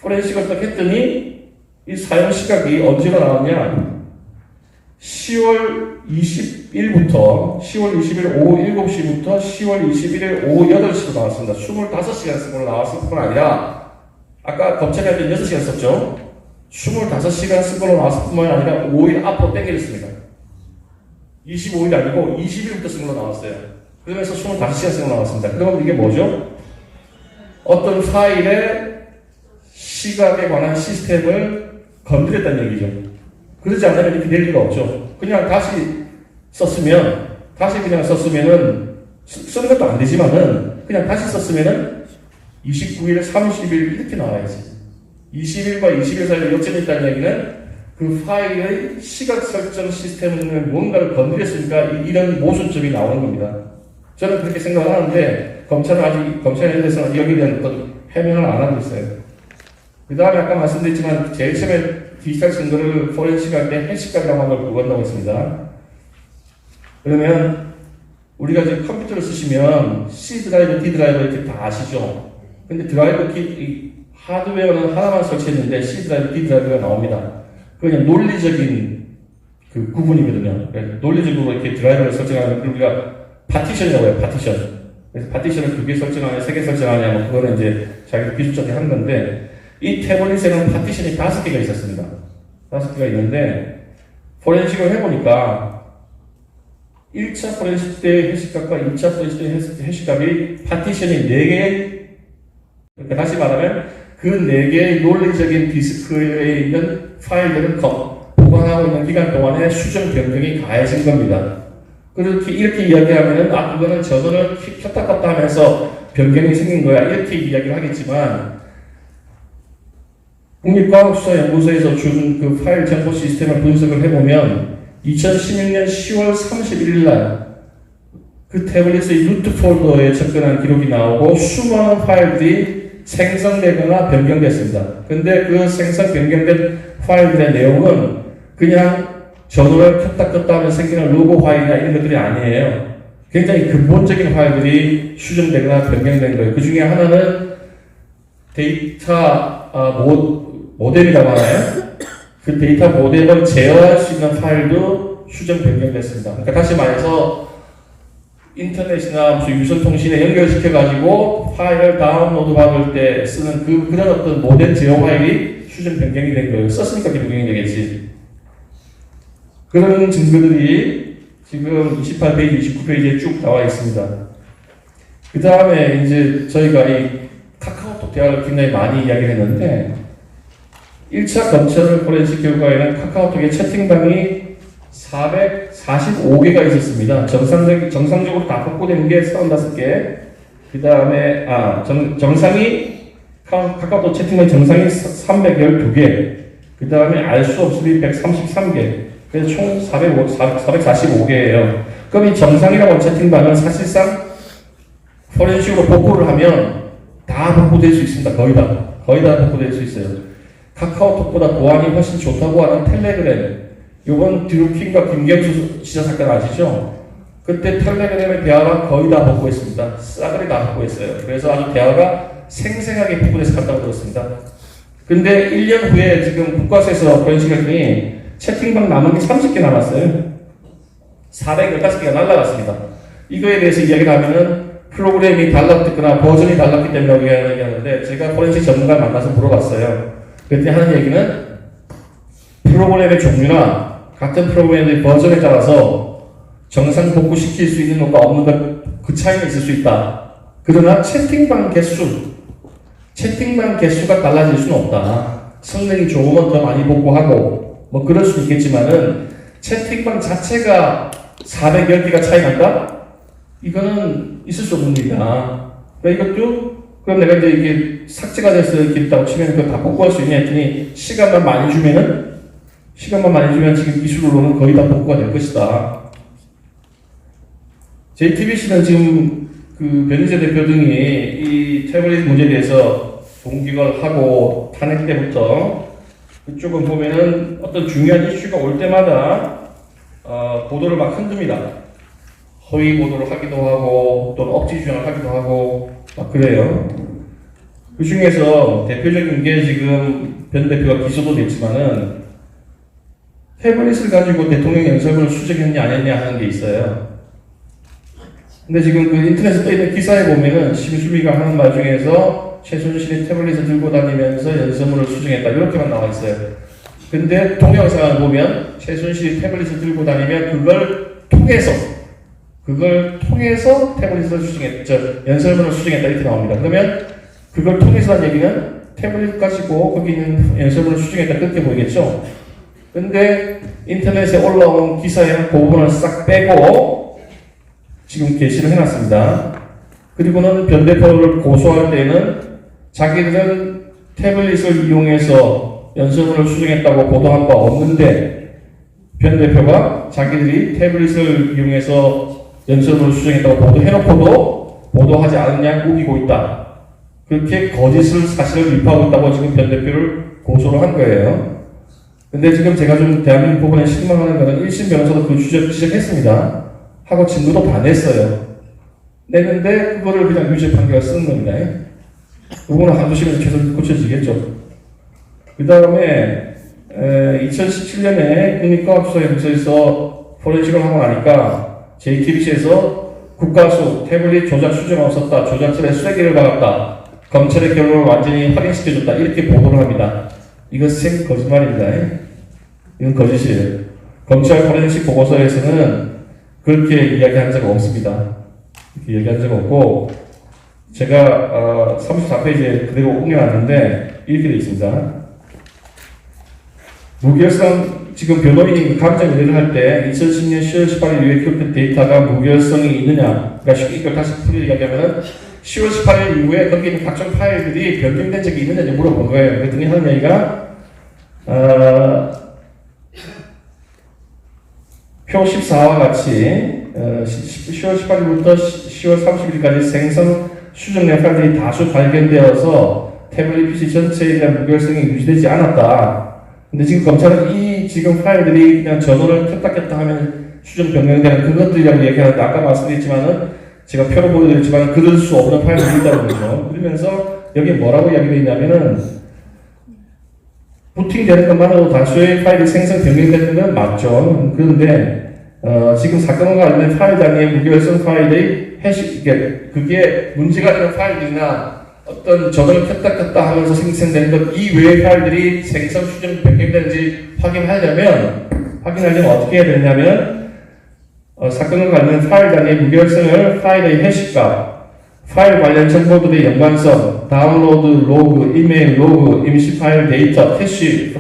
포렌식을 딱 했더니 이 사용 시각이 언제로 나왔냐? 10월 20일 오후 7시부터 10월 21일 오후 8시로 나왔습니다. 25시간 쓴 걸로 나왔을 뿐 아니라 아까 검찰이 할 때 6시간 썼죠? 25시간 쓴 걸로 나왔을 뿐만 아니라 5일 앞으로 땡겨졌습니다. 25일이 아니고 20일부터 쓴 걸로 나왔어요. 그러면서 25시간 쓴 걸로 나왔습니다. 그러면 이게 뭐죠? 어떤 파일의 시각에 관한 시스템을 건드렸다는 얘기죠. 그러지 않으면 이렇게 될 리가 없죠. 그냥 다시 그냥 썼으면은 쓰는 것도 안 되지만은 그냥 다시 썼으면은 29일, 30일 이렇게 나와야지. 20일과 20일 사이에 역전이 있다는 얘기는 그 파일의 시각 설정 시스템을 뭔가를 건드렸으니까 이런 모순점이 나오는 겁니다. 저는 그렇게 생각을 하는데 검찰에 대해서는 여기에 대한 어떤 해명을 안 하고 있어요. 그 다음에 아까 말씀드렸지만 제일 처음에 디지털 증거를 포렌식할 때 해시각이라고 하는 걸 구한다고 했습니다. 그러면 우리가 이제 컴퓨터를 쓰시면 C 드라이브, D 드라이브 이렇게 다 아시죠? 근데 드라이브 하드웨어는 하나만 설치했는데 C 드라이브, D 드라이브가 나옵니다. 그냥 논리적인 구분이거든요. 논리적으로 이렇게 드라이브를 설정하는 걸 우리가 파티션이라고 해요. 파티션. 그래서 파티션을 2개 설정하냐, 3개 설정하냐, 뭐 그거는 이제 자기 기술적으로 하는 건데, 이 태블릿에는 파티션이 5개가 있었습니다. 5개가 있는데, 포렌식을 해보니까, 1차 포렌식 때 해시값과 2차 포렌식 때 해시값이 파티션이 4개, 그러니까 다시 말하면 그 4개의 논리적인 디스크에 있는 파일들은 보관하고 있는 기간 동안에 수정 변경이 가해진 겁니다. 이렇게 이야기하면은, 그거는 전원을 켰다 껐다 하면서 변경이 생긴 거야. 이렇게 이야기를 하겠지만, 국립과학수사연구소에서 준 그 파일 정보 시스템을 분석을 해보면, 2016년 10월 31일 날, 그 태블릿의 루트 폴더에 접근한 기록이 나오고, 수많은 파일들이 생성되거나 변경됐습니다. 근데 그 생성 변경된 파일들의 내용은 그냥 전원을 켰다 껐다 하면 생기는 로고 파일이나 이런 것들이 아니에요. 굉장히 근본적인 파일들이 수정되거나 변경된 거예요. 그 중에 하나는 데이터 모뎀이라고 하나요? 그 데이터 모뎀을 제어할 수 있는 파일도 수정 변경됐습니다. 그러니까 다시 말해서 인터넷이나 무슨 유선통신에 연결시켜가지고 파일을 다운로드 받을 때 쓰는 그런 어떤 모뎀 제어 파일이 수정 변경이 된 거예요. 썼으니까 변경이 되겠지. 그런 증거들이 지금 28페이지, 29페이지에 쭉 나와 있습니다. 그 다음에 이제 저희가 이 카카오톡 대화를 굉장히 많이 이야기를 했는데, 1차 검찰 포렌식 결과에는 카카오톡의 채팅방이 445개가 있었습니다. 정상적으로 다 복구된 게 35개. 그 다음에, 정상이, 카카오톡 채팅방 정상이 312개. 그 다음에 알 수 없음이 133개. 그래서 총 445개예요. 그럼 이 정상이라고 하는 채팅방은 사실상 포렌식으로 복구를 하면 다 복구될 수 있습니다. 거의 다 복구될 수 있어요. 카카오톡보다 보안이 훨씬 좋다고 하는 텔레그램, 이번 드루킹과 김경수 지사 사건 아시죠? 그때 텔레그램의 대화가 거의 다 복구했습니다. 싸그리 다 복구했어요. 그래서 아주 대화가 생생하게 복구돼서 갔다고 들었습니다. 근데 1년 후에 지금 국과수에서 포렌식을 했더니 채팅방 남은 게 30개 남았어요. 415개가 날라갔습니다. 이거에 대해서 이야기를 하면은 프로그램이 달랐거나 버전이 달랐기 때문에 이야기하는데, 제가 포렌식 전문가를 만나서 물어봤어요. 그랬더니 하는 얘기는 프로그램의 종류나 같은 프로그램의 버전에 따라서 정상 복구시킬 수 있는 것과 없는 것, 그 차이는 있을 수 있다. 그러나 채팅방 개수가 달라질 수는 없다. 성능이 좋으면 더 많이 복구하고 뭐 그럴 수는 있겠지만은 채팅방 자체가 410개가 차이 난다? 이거는 있을 수 없는 일이다. 그러니까 이것도, 그럼 내가 이제 이게 삭제가 돼서 이렇게 있다고 치면 그거 다 복구할 수 있냐 했더니, 시간만 많이 주면 지금 기술로는 거의 다 복구가 될 것이다. JTBC는 지금 그 변희재 대표 등이 이 태블릿 문제에 대해서 공격을 하고 탄핵 때부터 그쪽은 보면은 어떤 중요한 이슈가 올 때마다 보도를 막 흔듭니다. 허위 보도를 하기도 하고 또는 억지 주장을 하기도 하고 막 그래요. 그 중에서 대표적인 게 지금 변 대표가 기소도 됐지만은 태블릿을 가지고 대통령 연설문을 수정했냐 안 했냐 하는 게 있어요. 근데 지금 그 인터넷에 떠있는 기사에 보면은 심수미가 하는 말 중에서 최순실이 태블릿을 들고 다니면서 연설문을 수정했다 이렇게만 나와 있어요. 근데 동영상을 보면 최순실이 태블릿을 들고 다니면 그걸 통해서 태블릿을 연설문을 수정했다 이렇게 나옵니다. 그러면 그걸 통해서라는 얘기는 태블릿 가지고 거기 있는 연설문을 수정했다 그렇게 보이겠죠? 근데 인터넷에 올라온 기사에는 그 부분을 싹 빼고 지금 게시를 해놨습니다. 그리고는 변 대표를 고소할 때는 자기들은 태블릿을 이용해서 연설문을 수정했다고 보도한 바 없는데, 변 대표가 자기들이 태블릿을 이용해서 연설문을 수정했다고 보도해놓고도 보도하지 않았냐 우기고 있다. 그렇게 거짓을 사실을 유포하고 있다고 지금 변 대표를 고소를 한 거예요. 근데 지금 제가 좀 대한민국 부분에 실망하는 거는 1심 변호사도 그 지적했습니다. 하고 증거도 다 냈어요. 냈는데 그거를 그냥 유죄 판결을 쓰는 겁니다. 그거는 한두 시면 최소 고쳐지겠죠. 그 다음에 2017년에 국립과학수사연구소에서 포렌식을 하고 나니까 JTBC에서 국가수, 태블릿 조작 수준 없었다. 조작설에 쐐기를 박았다. 검찰의 결론을 완전히 확인시켜줬다. 이렇게 보도를 합니다. 이거 생 거짓말입니다. 이건 거짓이에요. 검찰 포렌식 보고서에서는 그렇게 이야기한 적 없습니다. 이렇게 얘기한 적 없고, 제가 34페이지에 그대로 옮겨놨는데 이렇게 되어 있습니다. 무결성, 지금 변호인이 감정 의뢰를 할 때 2010년 10월 18일 이후에 기록된 데이터가 무결성이 있느냐, 그러니까 쉽게 이걸 다시 풀이 이야기하면 10월 18일 이후에 거기 있는 각종 파일들이 변경된 적이 있느냐 물어본 거예요. 그랬더니 하는 얘기가 표 14와 같이 10월 18일부터 10월 30일까지 생성 수정된 파일들이 다수 발견되어서 태블릿 PC 전체에 대한 무결성이 유지되지 않았다. 근데 지금 검찰은 이 지금 파일들이 그냥 전원을 켰다 켰다 하면 수정 변경되는 그것들이라고 얘기하는데, 아까 말씀드렸지만은 제가 표로 보여드렸지만 그럴 수 없는 파일들이 있다는 거죠. 그러면서 여기 뭐라고 이야기되어 있냐면은 부팅되는 것만으로도 다수의 파일이 생성 변경되는 건 맞죠. 그런데 지금 사건과 관련된 파일 단위의 무결성 파일의 해시, 그게 문제가 되는 파일들이나 어떤 전원을 켰다 켰다 하면서 생성되는 것 이외의 파일들이 생성 수정 변경되는지 확인하려면 어떻게 해야 되냐면 사건과 관련된 파일 단위의 무결성을 파일의 해시값, 파일 관련 정보들의 연관성, 다운로드 로그, 이메일 로그, 임시 파일 데이터, 캐시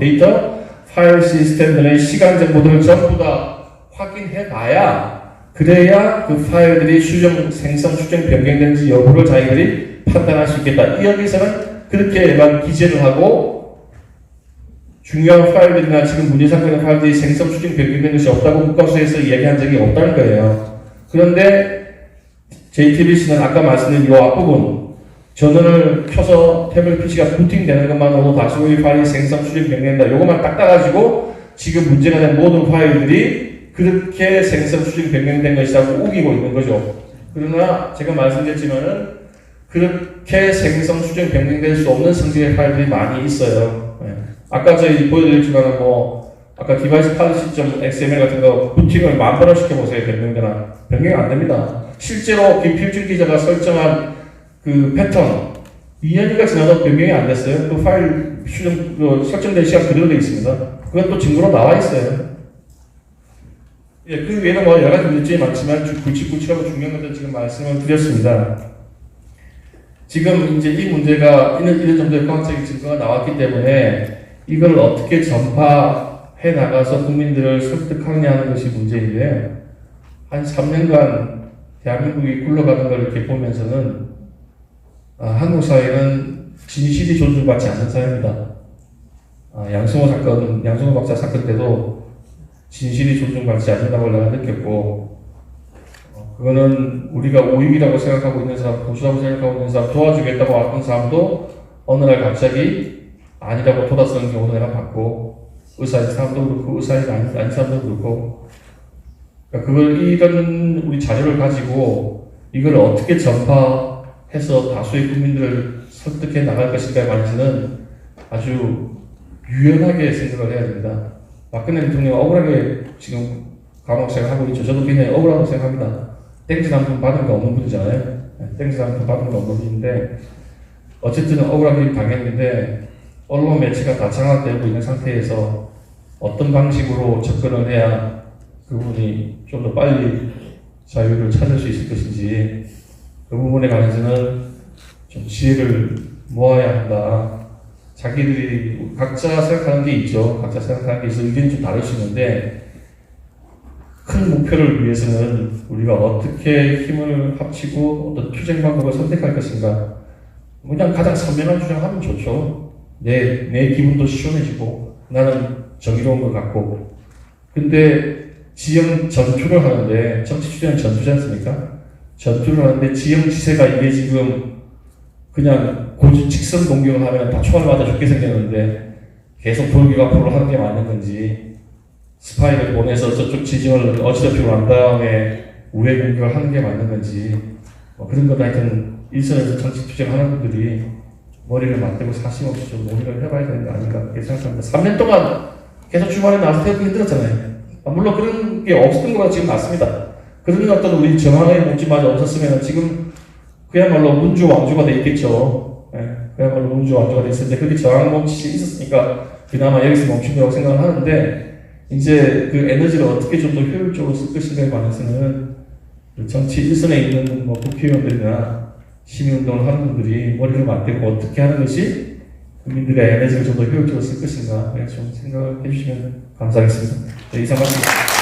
데이터, 파일 시스템 등의 시간 정보들을 전부 다 확인해 봐야, 그래야 그 파일들이 생성 수정 변경된지 여부를 자기들이 판단할 수 있겠다. 이 여기서는 그렇게만 기재를 하고 중요한 파일들이나 지금 문제 삼는 파일들이 생성 수정 변경된 것이 없다고 국가수에서 이야기한 적이 없다는 거예요. 그런데 JTBC는 아까 말씀드린 이 앞부분, 전원을 켜서 태블릿 PC가 부팅되는 것만으로도 다수의 파일이 생성 수정 변경된다. 요것만 딱 따가지고 지금 문제가 된 모든 파일들이 그렇게 생성 수정 변경된 것이라고 우기고 있는 거죠. 그러나 제가 말씀드렸지만은 그렇게 생성 수정 변경될 수 없는 성질의 파일들이 많이 있어요. 아까 저희 보여드렸지만은 아까 디바이스 policy.xml 같은 거 부팅을 10,000번을 시켜보세요. 변경 안 됩니다. 실제로 김필준 기자가 설정한 그 패턴 2년이가 지나도 변경이 안 됐어요. 그 파일 수정 설정된 시간 그대로 되어 있습니다. 그건 또 증거로 나와 있어요. 그 외에는 여러 가지 문제점이 많지만 굵직굵직하고 중요한 것들 지금 말씀을 드렸습니다. 지금 이제 이 문제가 이런 정도의 과학적인 증거가 나왔기 때문에 이걸 어떻게 전파해 나가서 국민들을 설득하느냐 하는 것이 문제인데, 한 3년간 대한민국이 굴러가는 걸 이렇게 보면서는 한국 사회는 진실이 존중받지 않는 사회입니다. 양승호 박사 사건 때도 진실이 존중받지 않는다고 내가 느꼈고, 그거는 우리가 오익이라고 생각하고 있는 사람, 보수라고 생각하고 있는 사람, 도와주겠다고 왔던 사람도 어느 날 갑자기 아니라고 돌아서는 경우도 내가 봤고, 의사인 사람도 그렇고 의사인 아닌 사람도 그렇고, 그러니까 이런 우리 자료를 가지고 이걸 어떻게 전파해서 다수의 국민들을 설득해 나갈 것인가에 관해서는 아주 유연하게 생각을 해야 됩니다. 박근혜 대통령 억울하게 지금 감옥 생활하고 있죠. 저도 굉장히 억울하다고 생각합니다. 땡지 한 푼 받은 거 없는 분이잖아요. 땡지 한 푼 받은 거 없는 분인데, 어쨌든 억울하게 당했는데 언론 매체가 다 장악되고 있는 상태에서 어떤 방식으로 접근을 해야 그분이 좀 더 빨리 자유를 찾을 수 있을 것인지, 그 부분에 관해서는 좀 지혜를 모아야 한다. 자기들이 각자 생각하는 게 있죠. 각자 생각하는 게 있어 의견이 좀 다를 수 있는데, 큰 목표를 위해서는 우리가 어떻게 힘을 합치고 어떤 투쟁 방법을 선택할 것인가. 그냥 가장 선명한 주장하면 좋죠. 내 기분도 시원해지고 나는 정의로운 것 같고. 근데 지형 전투를 하는데, 정치 주제는 전투지 않습니까? 전투를 하는데 지형 지세가 이게 지금 그냥 직선 공격을 하면 다 총알 맞아 죽게 생겼는데 계속 돌격 앞으로 하는 게 맞는 건지, 스파이를 보내서 저쪽 지형을 어지럽히고 난 다음에 우회 공격을 하는 게 맞는 건지, 그런 거 하여튼 일선에서 정치 투쟁하는 분들이 머리를 맞대고 사심없이 좀 논의를 해봐야 되는 거 아닌가 그렇게 생각합니다. 3년 동안 계속 주말에 나와서 태우기 힘들었잖아요. 물론 그런 게 없었던 거가 지금 맞습니다. 그런 어떤 우리 정황의 뭉침마저 없었으면 지금 그야말로 문주 왕주가 돼 있겠죠. 예, 그야말로 문주 왕주가 돼 있을 때 그렇게 저항 뭉침이 있었으니까 그나마 여기서 멈춘 거라고 생각을 하는데 이제 그 에너지를 어떻게 좀 더 효율적으로 쓸 것인가에 관해서는 정치 일선에 있는 뭐 국회의원들이나 시민운동을 하는 분들이 머리를 맞대고 어떻게 하는 것이 국민들의 에너지를 좀 더 효율적으로 쓸 것인가 좀 생각을 해주시면 감사하겠습니다. 네, 이상 마치겠습니다.